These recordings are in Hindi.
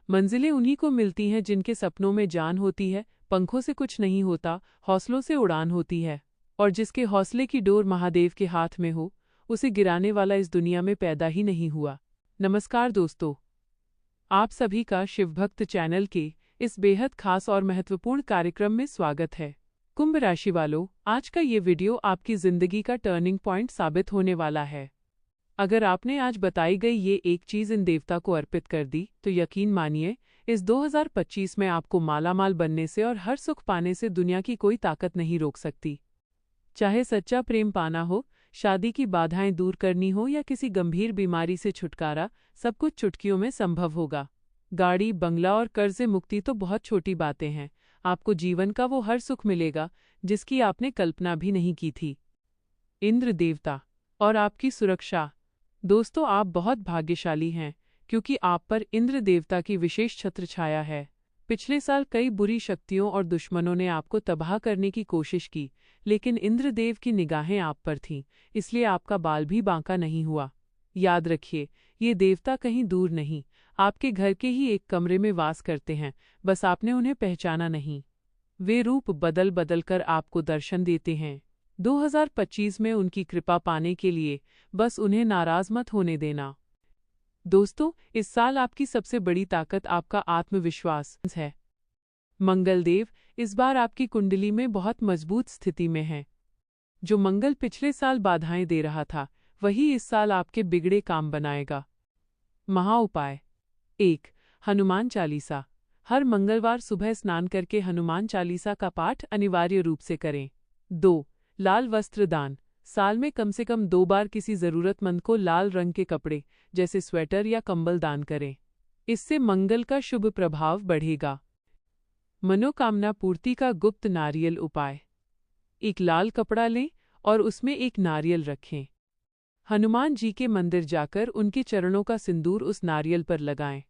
मंजिलें उन्हीं को मिलती हैं जिनके सपनों में जान होती है, पंखों से कुछ नहीं होता, हौसलों से उड़ान होती है। और जिसके हौसले की डोर महादेव के हाथ में हो, उसे गिराने वाला इस दुनिया में पैदा ही नहीं हुआ। नमस्कार दोस्तों, आप सभी का शिवभक्त चैनल के इस बेहद खास और महत्वपूर्ण कार्यक्रम में स्वागत है। कुंभ राशि वालों, आज का ये वीडियो आपकी जिंदगी का टर्निंग पॉइंट साबित होने वाला है। अगर आपने आज बताई गई ये एक चीज़ इन देवता को अर्पित कर दी, तो यकीन मानिए इस 2025 में आपको मालामाल बनने से और हर सुख पाने से दुनिया की कोई ताकत नहीं रोक सकती। चाहे सच्चा प्रेम पाना हो, शादी की बाधाएं दूर करनी हो या किसी गंभीर बीमारी से छुटकारा, सब कुछ चुटकियों में संभव होगा। गाड़ी, बंगला और कर्ज से मुक्ति तो बहुत छोटी बातें हैं। आपको जीवन का वो हर सुख मिलेगा जिसकी आपने कल्पना भी नहीं की थी। इंद्र देवता और आपकी सुरक्षा। दोस्तों, आप बहुत भाग्यशाली हैं क्योंकि आप पर इंद्र देवता की विशेष छत्र छाया है। पिछले साल कई बुरी शक्तियों और दुश्मनों ने आपको तबाह करने की कोशिश की, लेकिन इंद्रदेव की निगाहें आप पर थीं, इसलिए आपका बाल भी बांका नहीं हुआ। याद रखिए, ये देवता कहीं दूर नहीं, आपके घर के ही एक कमरे में वास करते हैं, बस आपने उन्हें पहचाना नहीं। वे रूप बदल बदल कर आपको दर्शन देते हैं। 2025 में उनकी कृपा पाने के लिए बस उन्हें नाराज मत होने देना। दोस्तों, इस साल आपकी सबसे बड़ी ताकत आपका आत्मविश्वास है। मंगलदेव इस बार आपकी कुंडली में बहुत मजबूत स्थिति में हैं। जो मंगल पिछले साल बाधाएं दे रहा था, वही इस साल आपके बिगड़े काम बनाएगा। महाउपाय 1. हनुमान चालीसा। हर मंगलवार सुबह स्नान करके हनुमान चालीसा का पाठ अनिवार्य रूप से करें। 2. लाल वस्त्र दान। साल में कम से कम 2 बार किसी जरूरतमंद को लाल रंग के कपड़े जैसे स्वेटर या कंबल दान करें। इससे मंगल का शुभ प्रभाव बढ़ेगा। मनोकामना पूर्ति का गुप्त नारियल उपाय। एक लाल कपड़ा लें और उसमें एक नारियल रखें। हनुमान जी के मंदिर जाकर उनके चरणों का सिंदूर उस नारियल पर लगाएं।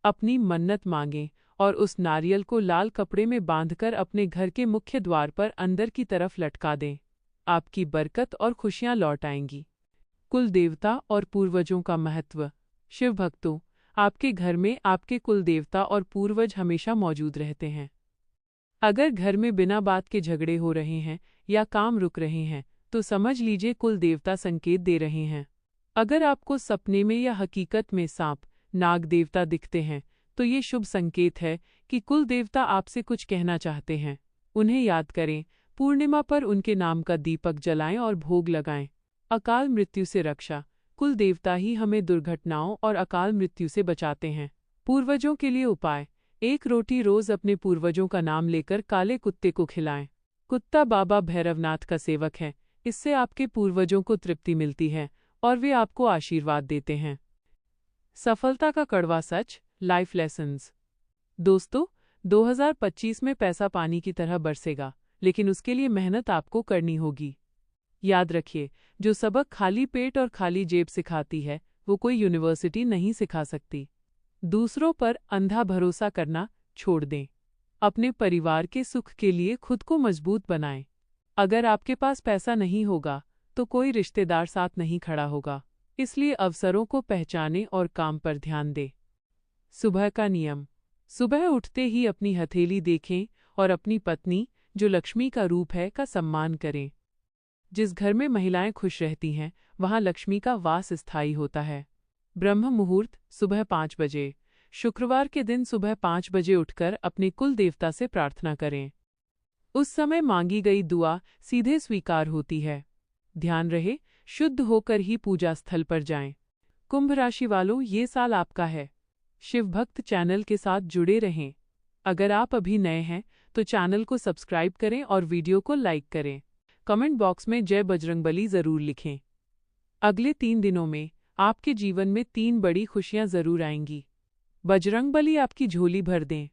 अपनी मन्नत मांगें और उस नारियल को लाल कपड़े में बांधकर अपने घर के मुख्य द्वार पर अंदर की तरफ लटका दें। आपकी बरकत और खुशियां लौट आएंगी। कुल देवता और पूर्वजों का महत्व। शिव भक्तों, आपके घर में आपके कुल देवता और पूर्वज हमेशा मौजूद रहते हैं। अगर घर में बिना बात के झगड़े हो रहे हैं या काम रुक रहे हैं, तो समझ लीजिए कुल देवता संकेत दे रहे हैं। अगर आपको सपने में या हकीकत में सांप, नाग देवता दिखते हैं, तो ये शुभ संकेत है कि कुल देवता आपसे कुछ कहना चाहते हैं। उन्हें याद करें, पूर्णिमा पर उनके नाम का दीपक जलाएं और भोग लगाएं। अकाल मृत्यु से रक्षा। कुल देवता ही हमें दुर्घटनाओं और अकाल मृत्यु से बचाते हैं। पूर्वजों के लिए उपाय। 1 रोटी रोज अपने पूर्वजों का नाम लेकर काले कुत्ते को खिलाएं। कुत्ता बाबा भैरवनाथ का सेवक है, इससे आपके पूर्वजों को तृप्ति मिलती है और वे आपको आशीर्वाद देते हैं। सफलता का कड़वा सच, लाइफ लेसन्स। दोस्तों, 2025 में पैसा पानी की तरह बरसेगा, लेकिन उसके लिए मेहनत आपको करनी होगी। याद रखिए, जो सबक खाली पेट और खाली जेब सिखाती है, वो कोई यूनिवर्सिटी नहीं सिखा सकती। दूसरों पर अंधा भरोसा करना छोड़ दें। अपने परिवार के सुख के लिए खुद को मजबूत बनाएं। अगर आपके पास पैसा नहीं होगा, तो कोई रिश्तेदार साथ नहीं खड़ा होगा, इसलिए अवसरों को पहचानें और काम पर ध्यान दें। सुबह का नियम। सुबह उठते ही अपनी हथेली देखें और अपनी पत्नी, जो लक्ष्मी का रूप है, का सम्मान करें। जिस घर में महिलाएं खुश रहती हैं, वहां लक्ष्मी का वास स्थायी होता है। ब्रह्म मुहूर्त सुबह 5 बजे। शुक्रवार के दिन सुबह 5 बजे उठकर अपने कुल देवता से प्रार्थना करें। उस समय मांगी गई दुआ सीधे स्वीकार होती है। ध्यान रहे, शुद्ध होकर ही पूजा स्थल पर जाएं। कुंभ राशि वालों, ये साल आपका है। शिवभक्त चैनल के साथ जुड़े रहें। अगर आप अभी नए हैं तो चैनल को सब्सक्राइब करें और वीडियो को लाइक करें। कमेंट बॉक्स में जय बजरंगबली जरूर लिखें। अगले 3 दिनों में आपके जीवन में 3 बड़ी खुशियां जरूर आएंगी। बजरंगबली आपकी झोली भर दें।